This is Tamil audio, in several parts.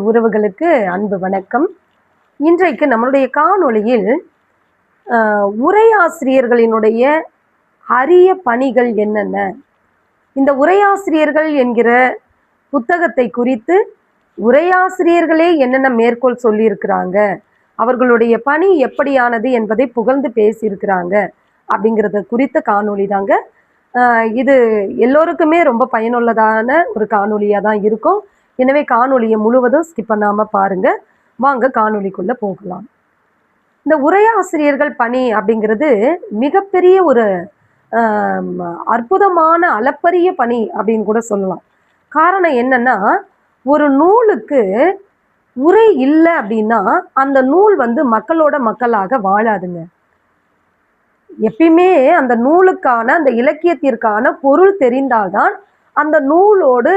உறவுகளுக்கு அன்பு வணக்கம். இன்றைக்கு நம்மளுடைய காணொளியில் உரையாசிரியர்களினுடைய அரிய பணிகள் என்னென்ன, இந்த உரையாசிரியர்கள் என்கிற புத்தகத்தை குறித்து உரையாசிரியர்களே என்னென்ன மேற்கோள் சொல்லியிருக்கிறாங்க, அவர்களுடைய பணி எப்படியானது என்பதை புகழ்ந்து பேசியிருக்கிறாங்க அப்படிங்கிறத குறித்த காணொளி தாங்க. இது எல்லோருக்குமே ரொம்ப பயனுள்ளதான ஒரு காணொளியாக தான் இருக்கும். எனவே காணொளியை முழுவதும் ஸ்கிப் பண்ணாமல் பாருங்க. வாங்க காணொளிக்குள்ள போகலாம். இந்த உரையாசிரியர்கள் பணி அப்படிங்கிறது மிகப்பெரிய ஒரு அற்புதமான அளப்பரிய பணி அப்படின்னு கூட சொல்லலாம். காரணம் என்னன்னா, ஒரு நூலுக்கு உரை இல்லை அப்படின்னா அந்த நூல் மக்களோட மக்களாக வாழாதுங்க. எப்பயுமே அந்த நூலுக்கான, அந்த இலக்கியத்திற்கான பொருள் தெரிந்தால்தான் அந்த நூலோடு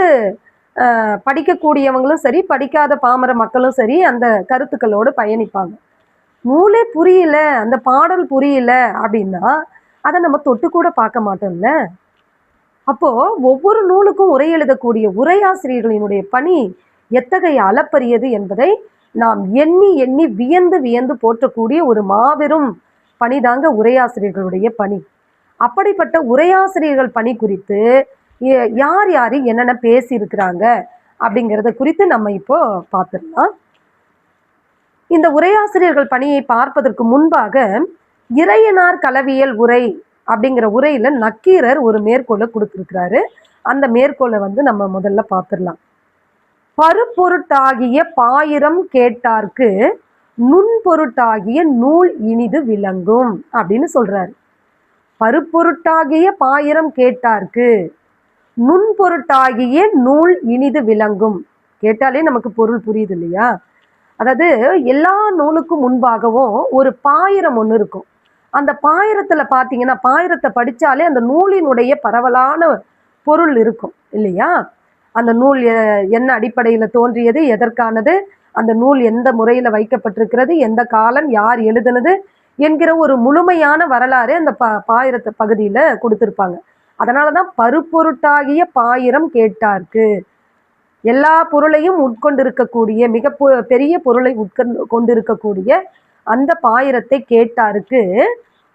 படிக்கக்கூடியவங்களும் சரி, படிக்காத பாமர மக்களும் சரி அந்த கருத்துக்களோடு பயணிப்பாங்க. நூலே புரியல, அந்த பாடல் புரியல அப்படின்னா அதை நம்ம தொட்டு கூட பார்க்க மாட்டோம்ல. அப்போ ஒவ்வொரு நூலுக்கும் உரை எழுதக்கூடிய உரையாசிரியர்களினுடைய பணி எத்தகைய அளப்பரியது என்பதை நாம் எண்ணி எண்ணி வியந்து வியந்து போற்றக்கூடிய ஒரு மாபெரும் பணிதாங்க உரையாசிரியர்களுடைய பணி. அப்படிப்பட்ட உரையாசிரியர்கள் பணி குறித்து யார் யார் என்னென்ன பேசியிருக்கிறாங்க அப்படிங்கிறத குறித்து நம்ம இப்போ பார்த்துடலாம். இந்த உரையாசிரியர்கள் பணியை பார்ப்பதற்கு முன்பாக இறையனார் களவியல் உரை அப்படிங்கிற உரையில நக்கீரர் ஒரு மேற்கோளை கொடுத்திருக்கிறாரு. அந்த மேற்கோளை நம்ம முதல்ல பார்த்துடலாம். பருப்பொருட்டாகிய பாயிரம் கேட்டார்க்கு நுண்பொருட்டாகிய நூல் இனிது விளங்கும் அப்படின்னு சொல்றாரு. பருப்பொருட்டாகிய பாயிரம் கேட்டார்க்கு நுண்பொருட்டாகிய நூல் இனிது விளங்கும். கேட்டாலே நமக்கு பொருள் புரியுது இல்லையா? அதாவது எல்லா நூலுக்கும் முன்பாகவும் ஒரு பாயிரம் ஒன்று இருக்கும். அந்த பாயிரத்துல பார்த்தீங்கன்னா, பாயிரத்தை படித்தாலே அந்த நூலினுடைய பரவலான பொருள் இருக்கும் இல்லையா? அந்த நூல் என்ன அடிப்படையில் தோன்றியது, எதற்கானது, அந்த நூல் எந்த முறையில் வைக்கப்பட்டிருக்கிறது, எந்த காலம், யார் எழுதுனது என்கிற ஒரு முழுமையான வரலாறு அந்த பாயிரத்து பகுதியில் கொடுத்துருப்பாங்க. அதனால தான் பருப்பொருட்டாகிய பாயிரம் கேட்டார்க்கு, எல்லா பொருளையும் உட்கொண்டிருக்கக்கூடிய, மிக பெரிய பொருளை கொண்டிருக்கக்கூடிய அந்த பாயிரத்தை கேட்டாருக்கு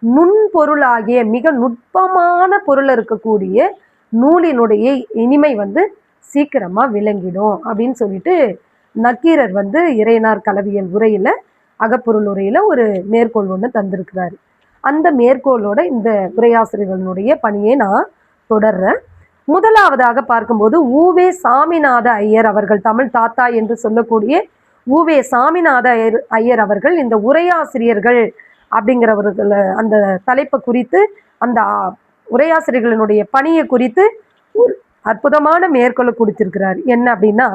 நுண்பொருளாகிய, மிக நுட்பமான பொருள் இருக்கக்கூடிய நூலினுடைய இனிமை சீக்கிரமா விளங்கிடும் அப்படின்னு சொல்லிட்டு நக்கீரர் இறையனார் களவியல் உரையில, அகப்பொருள் உரையில ஒரு மேற்கோள் ஒன்று தந்திருக்கிறாரு. அந்த மேற்கோளோட இந்த உரையாசிரியர்களுடைய பணியை நான் தொடர்றேன். முதலாவதாக பார்க்கும்போது உவே சாமிநாத ஐயர் அவர்கள், தமிழ் தாத்தா என்று சொல்லக்கூடிய உவே சாமிநாத ஐயர் அவர்கள் இந்த உரையாசிரியர்கள் அப்படிங்கிறவர்கள் அந்த தலைப்பை குறித்து, அந்த உரையாசிரியர்களினுடைய பணியை குறித்து ஒரு அற்புதமான மேற்கோளை கொடுத்திருக்கிறார். என்ன அப்படின்னா,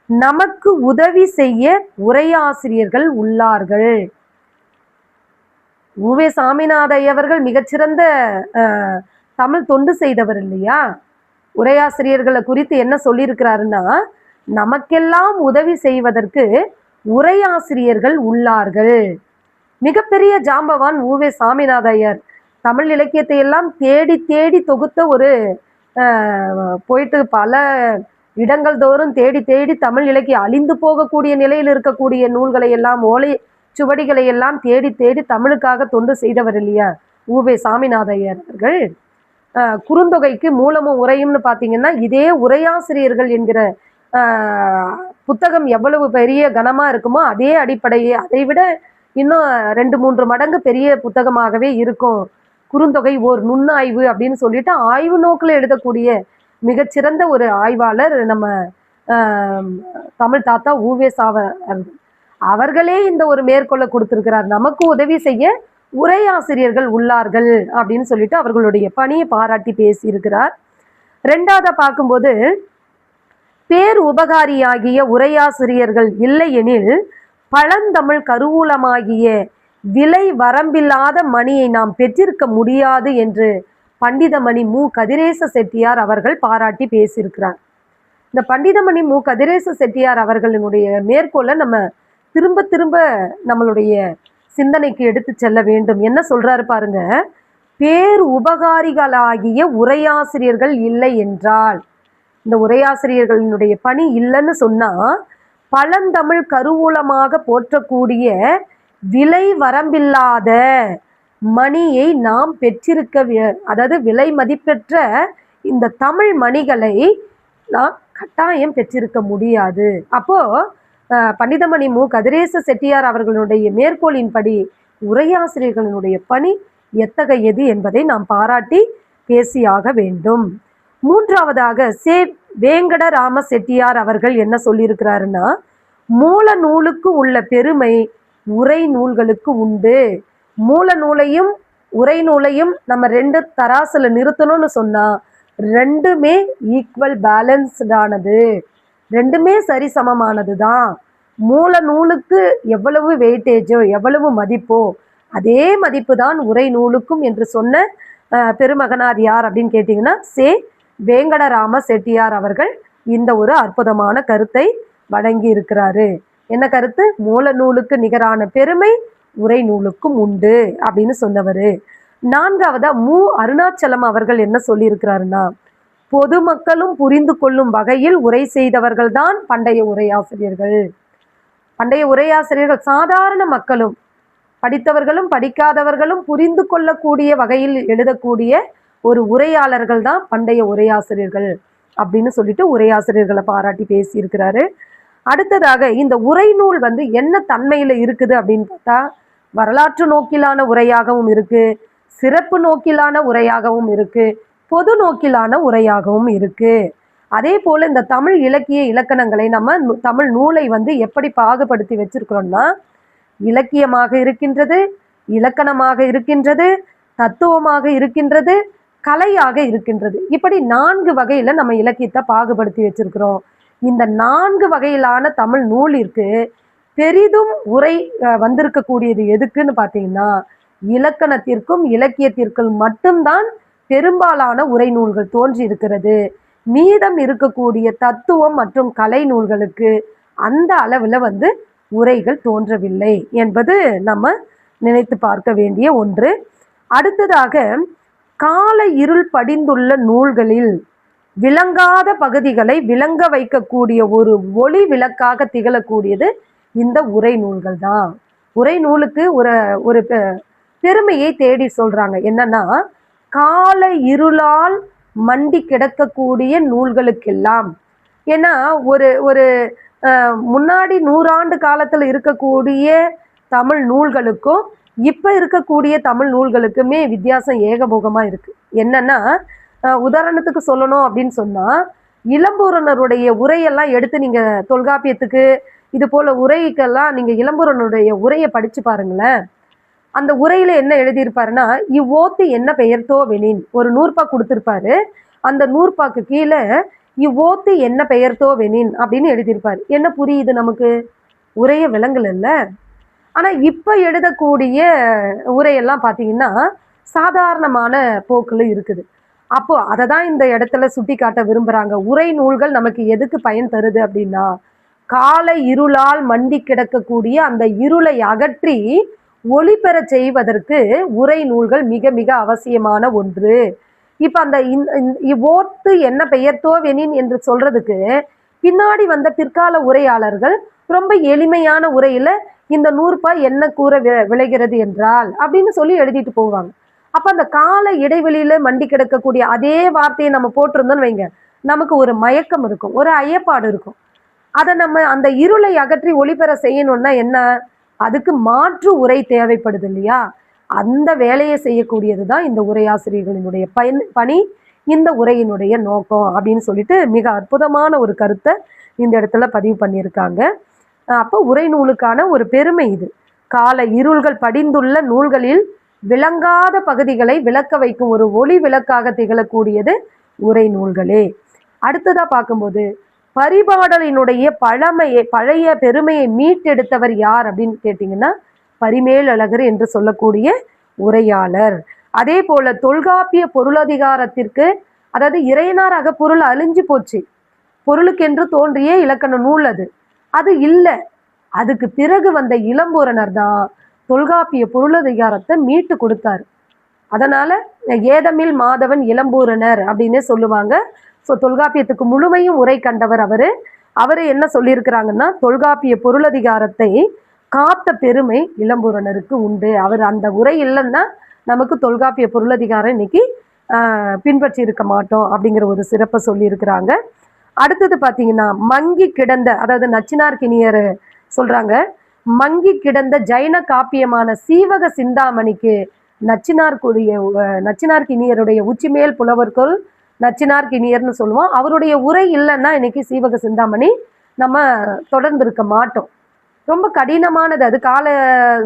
நமக்கு உதவி செய்ய உரையாசிரியர்கள் உள்ளார்கள். உவே சாமிநாத ஐயர்கள் மிகச்சிறந்த தமிழ் தொண்டு செய்தவர் இல்லையா? உரையாசிரியர்களை குறித்து என்ன சொல்லியிருக்கிறாருன்னா, நமக்கெல்லாம் உதவி செய்வதற்கு உரையாசிரியர்கள் உள்ளார்கள். மிகப்பெரிய ஜாம்பவான் உவே சாமிநாத ஐயர். தமிழ் இலக்கியத்தை எல்லாம் தேடி தேடி தொகுத்த ஒரு போயிட்டு பல இடங்கள் தோறும் தேடி தேடி தமிழ் இலக்கியம் அழிந்து போகக்கூடிய நிலையில் இருக்கக்கூடிய நூல்களை எல்லாம், ஓலை சுவடிகளை எல்லாம் தேடி தேடி தமிழுக்காக தொண்டு செய்தவர் இல்லையா உவே சாமிநாத ஐயர் அவர்கள். குறுந்தொகைக்கு மூலமும் உரையும்னு பார்த்தீங்கன்னா, இதே உரையாசிரியர்கள் என்கிற புத்தகம் எவ்வளவு பெரிய கனமா இருக்குமோ அதே அடிப்படையே, அதை விட இன்னும் 2-3 மடங்கு பெரிய புத்தகமாகவே இருக்கும். குறுந்தொகை ஓர் நுண்ணாய்வு அப்படின்னு சொல்லிட்டு ஆய்வு நோக்கில் எழுதக்கூடிய மிகச்சிறந்த ஒரு ஆய்வாளர் நம்ம தமிழ் தாத்தா உவே அவர்களே இந்த ஒரு மேற்கோளை கொடுத்திருக்கிறார். நமக்கு உதவி செய்ய உரையாசிரியர்கள் உள்ளார்கள் அப்படின்னு சொல்லிட்டு அவர்களுடைய பணியை பாராட்டி பேசியிருக்கிறார். ரெண்டாவதா பார்க்கும்போது, பேர் உபகாரியாகிய உரையாசிரியர்கள் இல்லையெனில் பழந்தமிழ் கருவூலமாகிய விலை வரம்பில்லாத மணியை நாம் பெற்றிருக்க முடியாது என்று பண்டிதமணி மு கதிரேச செட்டியார் அவர்கள் பாராட்டி பேசியிருக்கிறார். இந்த பண்டிதமணி மு கதிரேச செட்டியார் அவர்களினுடைய மேற்கோளை நம்ம திரும்ப திரும்ப நம்மளுடைய சிந்தனைக்கு எடுத்து செல்ல வேண்டும். என்ன சொல்றாரு பாருங்க, பேர் உபகாரிகளாகிய உரையாசிரியர்கள் இல்லை என்றால், இந்த உரையாசிரியர்களினுடைய பணி இல்லைன்னு சொன்னா பழந்தமிழ் கருவூலமாக போற்றக்கூடிய விலை வரம்பில்லாத மணியை நாம் பெற்றிருக்க, அதாவது விலை மதிப்பெற்ற இந்த தமிழ் மணிகளை நாம் கட்டாயம் பெற்றிருக்க முடியாது. அப்போ பண்டிதமணி மு கதிரேச செட்டியார் அவர்களுடைய மேற்கோளின்படி உரையாசிரியர்களுடைய பணி எத்தகையது என்பதை நாம் பாராட்டி பேசியாக வேண்டும். மூன்றாவதாக வேங்கடராம செட்டியார் அவர்கள் என்ன சொல்லியிருக்கிறாருன்னா, மூல நூலுக்கு உள்ள பெருமை உரை நூல்களுக்கு உண்டு. மூல நூலையும் உரை நூலையும் நம்ம ரெண்டு தராசுல நிறுத்தணும்னு சொன்னா ரெண்டுமே ஈக்குவல் பேலன்ஸ்டானது, ரெண்டுமே சரிசமமானது தான். மூல நூலுக்கு எவ்வளவு வெயிட்டேஜோ எவ்வளவு மதிப்போ அதே மதிப்பு தான் உரை நூலுக்கும் என்று சொன்ன பெருமகனார் யார் அப்படின்னு கேட்டிங்கன்னா வேங்கடராம செட்டியார் அவர்கள் இந்த ஒரு அற்புதமான கருத்தை வழங்கி இருக்கிறாரு. என்ன கருத்து? மூல நூலுக்கு நிகரான பெருமை உரை நூலுக்கும் உண்டு அப்படின்னு சொன்னவர். நான்காவதா அருணாச்சலம் அவர்கள் என்ன சொல்லி இருக்கிறாருன்னா, பொதுமக்களும் புரிந்து கொள்ளும் வகையில் உரை செய்தவர்கள் தான் பண்டைய உரையாசிரியர்கள். பண்டைய உரையாசிரியர்கள் சாதாரண மக்களும் படித்தவர்களும் படிக்காதவர்களும் புரிந்து கொள்ளக்கூடிய வகையில் எழுதக்கூடிய ஒரு உரையாளர்கள் தான் பண்டைய உரையாசிரியர்கள் அப்படின்னு சொல்லிட்டு உரையாசிரியர்களை பாராட்டி பேசியிருக்கிறாரு. அடுத்ததாக இந்த உரை நூல் என்ன தன்மையில இருக்குது அப்படின்னு பார்த்தா, வரலாற்று நோக்கிலான உரையாகவும் இருக்கு, சிறப்பு நோக்கிலான உரையாகவும் இருக்கு, பொது நோக்கிலான உரையாகவும் இருக்கு. அதே போல இந்த தமிழ் இலக்கிய இலக்கணங்களை நம்ம தமிழ் நூலை எப்படி பாகுபடுத்தி வச்சிருக்கிறோம்னா, இலக்கியமாக இருக்கின்றது, இலக்கணமாக இருக்கின்றது, தத்துவமாக இருக்கின்றது, கலையாக இருக்கின்றது. இப்படி 4 வகையில நம்ம இலக்கியத்தை பாகுபடுத்தி வச்சிருக்கிறோம். இந்த 4 வகையிலான தமிழ் நூலிற்கு பெரிதும் உரை வந்திருக்கக்கூடியது எதுக்குன்னு பார்த்தீங்கன்னா, இலக்கணத்திற்கும் இலக்கியத்திற்கும் மட்டும்தான் பெரும்பாலான உரை நூல்கள் தோன்றி இருக்கிறது. மீதம் இருக்கக்கூடிய தத்துவம் மற்றும் கலை நூல்களுக்கு அந்த அளவில் உரைகள் தோன்றவில்லை என்பது நம்ம நினைத்து பார்க்க வேண்டிய ஒன்று. அடுத்ததாக, கால இருள் படிந்துள்ள நூல்களில் விளங்காத பகுதிகளை விளங்க வைக்கக்கூடிய ஒரு ஒளி விளக்காக திகழக்கூடியது இந்த உரை நூல்கள் தான். உரை நூலுக்கு ஒரு பெருமையை தேடி சொல்றாங்க. என்னன்னா, கால இருளால் மண்டி கிடக்கக்கூடிய நூல்களுக்கெல்லாம், ஏன்னா ஒரு முன்னாடி 100 ஆண்டு காலத்துல இருக்கக்கூடிய தமிழ் நூல்களுக்கும் இப்ப இருக்கக்கூடிய தமிழ் நூல்களுக்குமே வித்தியாசம் ஏகபோகமா இருக்கு. என்னன்னா, உதாரணத்துக்கு சொல்லணும் அப்படின்னு சொன்னா, இளம்பூரணருடைய உரையெல்லாம் எடுத்து நீங்க தொல்காப்பியத்துக்கு இது போல உரைக்கெல்லாம் நீங்க இளம்பூரணருடைய உரையை படிச்சு பாருங்களேன். அந்த உரையில என்ன எழுதியிருப்பாருன்னா, இவ்வோத்து என்ன பெயர்த்தோ வெனின் ஒரு நூற்பா கொடுத்திருப்பாரு. அந்த நூற்பாக்கு கீழே இவ்வோத்து என்ன பெயர்த்தோ வெனின் அப்படின்னு எழுதியிருப்பாரு. என்ன புரியுது நமக்கு? உரைய விளங்கல. ஆனா இப்ப எழுதக்கூடிய உரையெல்லாம் பார்த்தீங்கன்னா சாதாரணமான போக்குல இருக்குது. அப்போ அதை தான் இந்த இடத்துல சுட்டி காட்ட விரும்புறாங்க. உரை நூல்கள் நமக்கு எதுக்கு பயன் தருது அப்படின்னா, காலை இருளால் மண்டி கிடக்கக்கூடிய அந்த இருளை அகற்றி ஒளி பெற செய்வதற்கு உரை நூல்கள் மிக மிக அவசியமான ஒன்று. இப்ப அந்த இவ்வோத்து என்ன பெயர்த்தோ வெனின் என்று சொல்றதுக்கு பின்னாடி வந்த பிற்கால உரையாளர்கள் ரொம்ப எளிமையான உரையில இந்த நூற்பா என்ன கூற விளைகிறது என்றால் அப்படின்னு சொல்லி எழுதிட்டு போவாங்க. அப்ப அந்த கால இடைவெளியில மண்டி கிடக்கக்கூடிய அதே வார்த்தையை நம்ம போட்டிருந்தோம்னு வைங்க, நமக்கு ஒரு மயக்கம் இருக்கும், ஒரு ஐயப்பாடு இருக்கும். அதை நம்ம அந்த இருளை அகற்றி ஒளிபெற செய்யணும்னா என்ன, அதுக்கு மாற்று உரை தேவைப்படுது இல்லையா? அந்த வேலையை செய்யக்கூடியது தான் இந்த உரையாசிரியர்களினுடைய பணி, இந்த உரையினுடைய நோக்கம் அப்படின்னு சொல்லிட்டு மிக அற்புதமான ஒரு கருத்தை இந்த இடத்துல பதிவு பண்ணியிருக்காங்க. அப்போ உரை நூலுக்கான ஒரு பெருமை இது. கால இருள்கள் படிந்துள்ள நூல்களில் விளங்காத பகுதிகளை விளக்க வைக்கும் ஒரு ஒளி விளக்காக திகழக்கூடியது உரை நூல்களே. அடுத்ததா பார்க்கும்போது, பரிபாடலினுடைய பழைய பெருமையை மீட்டெடுத்தவர் யார் அப்படின்னு கேட்டிங்கன்னா, பரிமேலழகர் என்று சொல்லக்கூடிய உரையாளர். அதே போல தொல்காப்பிய பொருளதிகாரத்திற்கு, அதாவது இறையனார் அகப்பொருள் அழிஞ்சு போச்சு, பொருளுக்கென்று தோன்றிய இலக்கண நூல் அது இல்லை. அதுக்கு பிறகு வந்த இளம்பூரணர் தான் தொல்காப்பிய பொருளதிகாரத்தை மீட்டு கொடுத்தாரு. அதனால ஏதமில் மாதவன் இளம்பூரணர் அப்படின்னே சொல்லுவாங்க. ஸோ தொல்காப்பியத்துக்கு முழுமையும் உரை கண்டவர் அவரு. அவர் என்ன சொல்லியிருக்கிறாங்கன்னா, தொல்காப்பிய பொருளதிகாரத்தை காத்த பெருமை இளம்பூரணருக்கு உண்டு. அவர் அந்த உரை இல்லைன்னா நமக்கு தொல்காப்பிய பொருளதிகாரம் இன்னைக்கு பின்பற்றி இருக்க மாட்டோம் அப்படிங்கிற ஒரு சிறப்பை சொல்லியிருக்கிறாங்க. அடுத்தது பார்த்தீங்கன்னா, மங்கி கிடந்த, அதாவது நச்சினார்க்கினியர் சொல்றாங்க, மங்கி கிடந்த ஜைன காப்பியமான சீவக சிந்தாமணிக்கு நச்சினார்க்கினியருடைய உச்சிமேல் புலவர்க்குள் நச்சினார்க்கினியர்னு சொல்லுவோம். அவருடைய உரை இல்லைன்னா இன்னைக்கு சீவக சிந்தாமணி நம்ம தொடர்ந்து இருக்க மாட்டோம். ரொம்ப கடினமானது அது. கால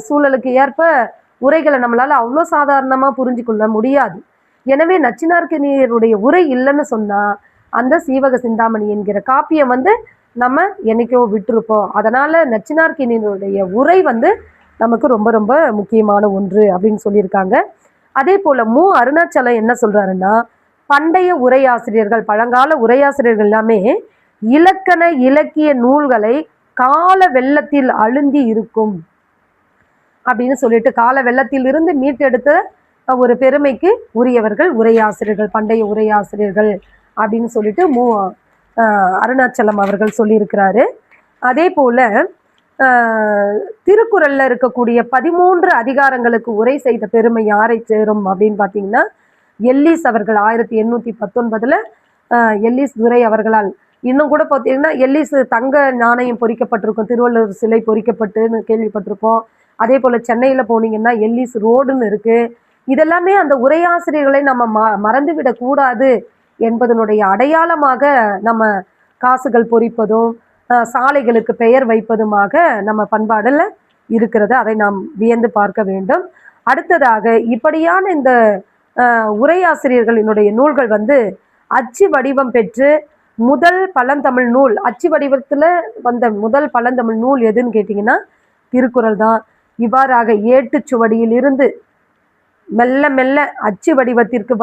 சூழலுக்கு ஏற்ப உரைகளை நம்மளால அவ்வளோ சாதாரணமா புரிஞ்சு கொள்ள முடியாது. எனவே நச்சினார்க்கினியருடைய உரை இல்லைன்னு சொன்னா அந்த சீவக சிந்தாமணி என்கிற காப்பியம் நம்ம என்னைக்கோ விட்டுருப்போம். அதனால நச்சினார்க்கினியருடைய உரை நமக்கு ரொம்ப ரொம்ப முக்கியமான ஒன்று அப்படின்னு சொல்லியிருக்காங்க. அதே போல அருணாச்சலம் என்ன சொல்றாருன்னா, பண்டைய உரையாசிரியர்கள், பழங்கால உரையாசிரியர்கள் எல்லாமே இலக்கண இலக்கிய நூல்களை கால வெள்ளத்தில் அழுந்தி இருக்கும் அப்படின்னு சொல்லிட்டு, கால வெள்ளத்தில் இருந்து மீட்டெடுத்த ஒரு பெருமைக்கு உரியவர்கள் உரையாசிரியர்கள், பண்டைய உரையாசிரியர்கள் அப்படின்னு சொல்லிட்டு அருணாச்சலம் அவர்கள் சொல்லியிருக்கிறாரு. அதே போல திருக்குறள்ல இருக்கக்கூடிய 13 அதிகாரங்களுக்கு உரை செய்த பெருமை யாரை சேரும் அப்படின்னு பார்த்தீங்கன்னா, எல்லீஸ் அவர்கள் 1819 எல்லீஸ் துரை அவர்களால். இன்னும் கூட பார்த்தீங்கன்னா எல்லீஸ் தங்க நாணயம் பொறிக்கப்பட்டிருக்கும், திருவள்ளுவர் சிலை பொறிக்கப்பட்டுன்னு கேள்விப்பட்டிருப்போம். அதே போல சென்னையில போனீங்கன்னா எல்லீஸ் ரோடுன்னு இருக்கு. இதெல்லாமே அந்த உரையாசிரியர்களை நம்ம மறந்துவிடக் கூடாது என்பதனுடைய அடையாளமாக நம்ம காசுகள் பொறிப்பதும் சாலைகளுக்கு பெயர் வைப்பதுமாக நம்ம பண்பாடுல இருக்கிறது. அதை நாம் வியந்து பார்க்க வேண்டும். அடுத்ததாக இப்படியான இந்த உரையாசிரியர்களினுடைய நூல்கள் அச்சு வடிவம் பெற்று முதல் பழந்தமிழ் நூல், அச்சு வடிவத்துல வந்த முதல் பழந்தமிழ் நூல் எதுன்னு கேட்டிங்கன்னா திருக்குறள் தான். இவ்வாறாக ஏட்டுச்சுவடியில் இருந்து மெல்ல மெல்ல அச்சு வடிவத்திற்கு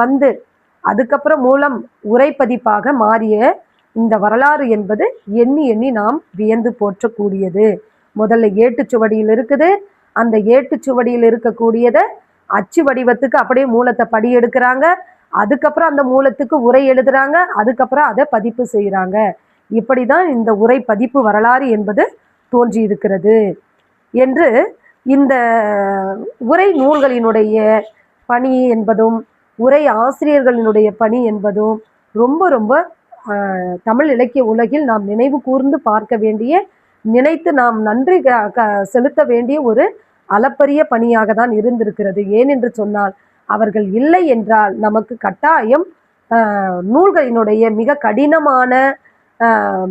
அதுக்கப்புறம் மூலம் உரைப்பதிப்பாக மாறிய இந்த வரலாறு என்பது எண்ணி எண்ணி நாம் வியந்து போற்றக்கூடியது. முதல்ல ஏட்டுச்சுவடியில் இருக்குது, அந்த ஏட்டுச்சுவடியில் இருக்கக்கூடியதை அச்சு வடிவத்துக்கு அப்படியே மூலத்தை படி எடுக்கிறாங்க, அதுக்கப்புறம் அந்த மூலத்துக்கு உரை எழுதுறாங்க, அதுக்கப்புறம் அதை பதிப்பு செய்கிறாங்க. இப்படிதான் இந்த உரை பதிப்பு வரலாறு என்பது தோன்றி இருக்கிறது என்று இந்த உரை நூல்களினுடைய பணி என்பதும் உரை ஆசிரியர்களினுடைய பணி என்பதும் ரொம்ப ரொம்ப தமிழ் இலக்கிய உலகில் நாம் நினைவு கூர்ந்து பார்க்க வேண்டிய, நினைத்து நாம் நன்றி செலுத்த வேண்டிய ஒரு அளப்பரிய பணியாக தான் இருந்திருக்கிறது. ஏனென்று சொன்னால் அவர்கள் இல்லை என்றால் நமக்கு கட்டாயம் நூல்களினுடைய மிக கடினமான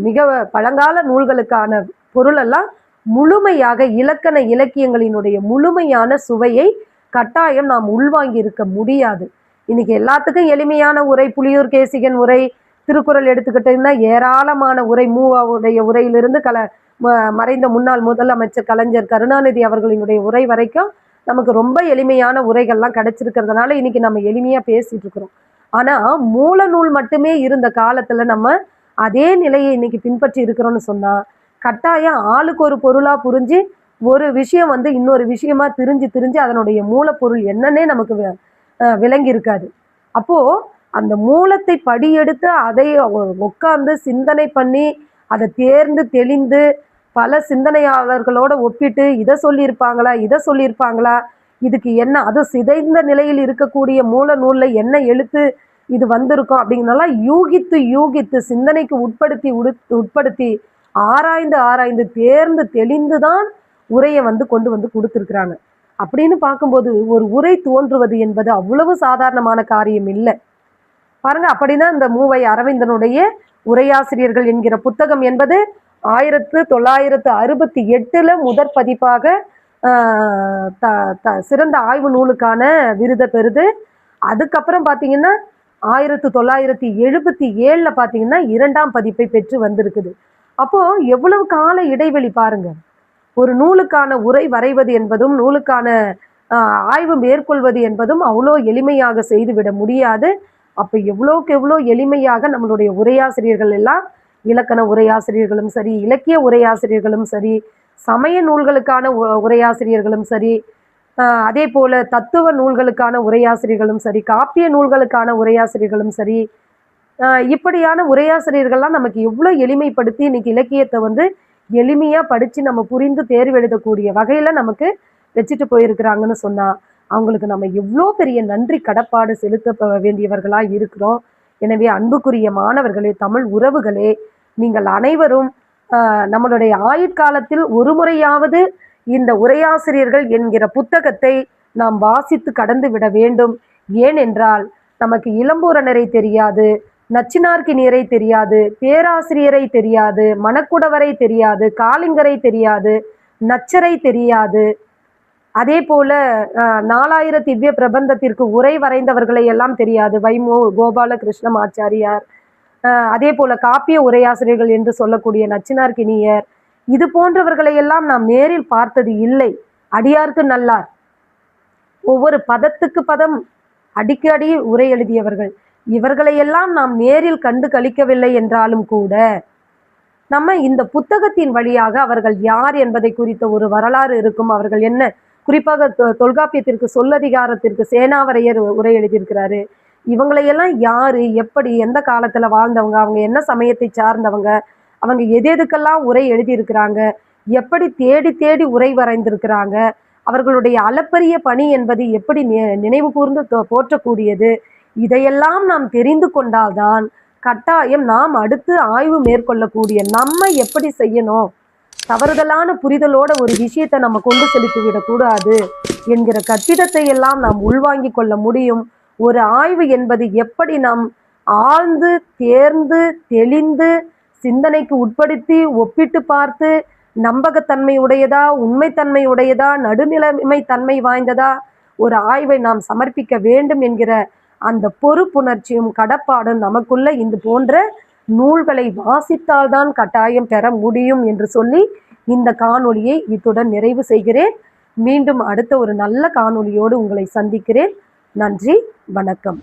மிக பழங்கால நூல்களுக்கான பொருளெல்லாம் முழுமையாக இலக்கண இலக்கியங்களினுடைய முழுமையான சுவையை கட்டாயம் நாம் உள்வாங்கி இருக்க முடியாது. இன்னைக்கு எல்லாத்துக்கும் எளிமையான உரை, புலியூர் கேசிகன் உரை, திருக்குறள் எடுத்துக்கிட்டீங்கன்னா ஏராளமான உரை, மூவாவுடைய உரையிலிருந்து மறைந்த முன்னாள் முதலமைச்சர் கலைஞர் கருணாநிதி அவர்களினுடைய உரை வரைக்கும் நமக்கு ரொம்ப எளிமையான உரைகள்லாம் கிடைச்சிருக்கிறதுனால இன்னைக்கு நம்ம எளிமையா பேசிட்டு இருக்கிறோம். ஆனா மூல நூல் மட்டுமே இருந்த காலத்துல நம்ம அதே நிலையை இன்னைக்கு பின்பற்றி இருக்கிறோம்னு சொன்னா கட்டாயம் ஆளுக்கு ஒரு பொருளா புரிஞ்சு ஒரு விஷயம் இன்னொரு விஷயமா திரிஞ்சு அதனுடைய மூலப்பொருள் என்னன்னே நமக்கு விளங்கி இருக்காது. அப்போ அந்த மூலத்தை படியெடுத்து அதை உட்கார்ந்து சிந்தனை பண்ணி அதை தேர்ந்து தெளிந்து பல சிந்தனையாளர்களோட ஒப்பிட்டு இதை சொல்லியிருப்பாங்களா, இதுக்கு என்ன, அது சிதைந்த நிலையில் இருக்கக்கூடிய மூல நூல்ல என்ன எழுத்து இது வந்திருக்கும் அப்படிங்கிறனால யூகித்து சிந்தனைக்கு உட்படுத்தி ஆராய்ந்து தேர்ந்து தெளிந்துதான் உரையை கொண்டு கொடுத்துருக்குறாங்க. அப்படின்னு பார்க்கும்போது ஒரு உரை தோன்றுவது என்பது அவ்வளவு சாதாரணமான காரியம் இல்லை பாருங்க. அப்படின்னா இந்த மூவை அரவிந்தனுடைய உரையாசிரியர்கள் என்கிற புத்தகம் என்பது 1968 முதற் பதிப்பாக சிறந்த ஆய்வு நூலுக்கான விருதை பெறுது. அதுக்கப்புறம் பார்த்தீங்கன்னா 1977 பார்த்தீங்கன்னா 2ஆம் பதிப்பை பெற்று வந்திருக்குது. அப்போ எவ்வளவு கால இடைவெளி பாருங்க. ஒரு நூலுக்கான உரை வரைவது என்பதும் நூலுக்கான ஆய்வு மேற்கொள்வது என்பதும் அவ்வளோ எளிமையாக செய்துவிட முடியாது. அப்போ எவ்வளோக்கு எவ்வளோ எளிமையாக நம்மளுடைய உரையாசிரியர்கள் எல்லாம், இலக்கண உரையாசிரியர்களும் சரி, இலக்கிய உரையாசிரியர்களும் சரி, சமய நூல்களுக்கான உரையாசிரியர்களும் சரி, அதே போல தத்துவ நூல்களுக்கான உரையாசிரியர்களும் சரி, காப்பிய நூல்களுக்கான உரையாசிரியர்களும் சரி, இப்படியான உரையாசிரியர்கள்லாம் நமக்கு எவ்வளவு எளிமைப்படுத்தி இன்னைக்கு இலக்கியத்தை வந்து எளிமையா படிச்சு நம்ம புரிந்து தேர்வு எழுதக்கூடிய வகையில நமக்கு வச்சுட்டு போயிருக்கிறாங்கன்னு சொன்னா அவங்களுக்கு நம்ம எவ்வளோ பெரிய நன்றி கடப்பாடு செலுத்த வேண்டியவர்களா இருக்கிறோம். எனவே அன்புக்குரிய மாணவர்களே, தமிழ் உறவுகளே, நீங்கள் அனைவரும் நம்மளுடைய ஆயுட்காலத்தில் ஒரு முறையாவது இந்த உரையாசிரியர்கள் என்கிற புத்தகத்தை நாம் வாசித்து கடந்து விட வேண்டும். ஏனென்றால் நமக்கு இளம்பூரணரை தெரியாது, நச்சினார்க்கினியரை தெரியாது, பேராசிரியரை தெரியாது, மணக்குடவரை தெரியாது, காளிங்கரை தெரியாது, நச்சரை தெரியாது. அதே போல 4000 திவ்ய பிரபந்தத்திற்கு உரை வரைந்தவர்களை எல்லாம் தெரியாது. வைமோ கோபாலகிருஷ்ணம் ஆச்சாரியார், அதே போல காப்பிய உரையாசிரியர்கள் என்று சொல்லக்கூடிய நச்சினார்க்கினியர், இது போன்றவர்களை எல்லாம் நாம் நேரில் பார்த்தது இல்லை. அடியார்க்கு நல்லார் ஒவ்வொரு பதத்துக்கு பதம் அடிக்கடி உரை எழுதியவர்கள். இவர்களையெல்லாம் நாம் நேரில் கண்டு கழிக்கவில்லை என்றாலும் கூட நம்ம இந்த புத்தகத்தின் வழியாக அவர்கள் யார் என்பதை குறித்த ஒரு வரலாறு இருக்கும். அவர்கள் என்ன, குறிப்பாக தொல்காப்பியத்திற்கு சொல்லதிகாரத்திற்கு சேனாவரையர் உரை எழுதியிருக்கிறாரு. இவங்களையெல்லாம் யாரு, எப்படி, எந்த காலத்துல வாழ்ந்தவங்க, அவங்க என்ன சமயத்தை சார்ந்தவங்க, அவங்க எதுக்கெல்லாம் உரை எழுதியிருக்கிறாங்க, எப்படி தேடி தேடி உரை வரைந்திருக்கிறாங்க, அவர்களுடைய அளப்பரிய பணி என்பது எப்படி நினைவு கூர்ந்து போற்றக்கூடியது, இதையெல்லாம் நாம் தெரிந்து கொண்டால்தான் கட்டாயம் நாம் அடுத்து ஆய்வு மேற்கொள்ளக்கூடிய நம்ம எப்படி செய்யணும், தவறுதலான புரிதலோட ஒரு விஷயத்தை நம்ம கொண்டு செலுத்தி விடக்கூடாது என்கிற கற்பிதத்தை எல்லாம் நாம் உள்வாங்கி கொள்ள முடியும். ஒரு ஆய்வு என்பது எப்படி நாம் ஆழ்ந்து தேர்ந்து தெளிந்து சிந்தனைக்கு உட்படுத்தி ஒப்பிட்டு பார்த்து நம்பகத்தன்மை உடையதா, உண்மைத்தன்மை உடையதா, நடுநிலைமை தன்மை வாய்ந்ததா ஒரு ஆய்வை நாம் சமர்ப்பிக்க வேண்டும் என்கிற அந்த பொறுப்புணர்ச்சியும் கடப்பாடும் நமக்குள்ள இந்த போன்ற நூல்களை வாசித்தால்தான் கட்டாயம் பெற முடியும் என்று சொல்லி இந்த காணொளியை இத்துடன் நிறைவு செய்கிறேன். மீண்டும் அடுத்த ஒரு நல்ல காணொளியோடு உங்களை சந்திக்கிறேன். நன்றி, வணக்கம்.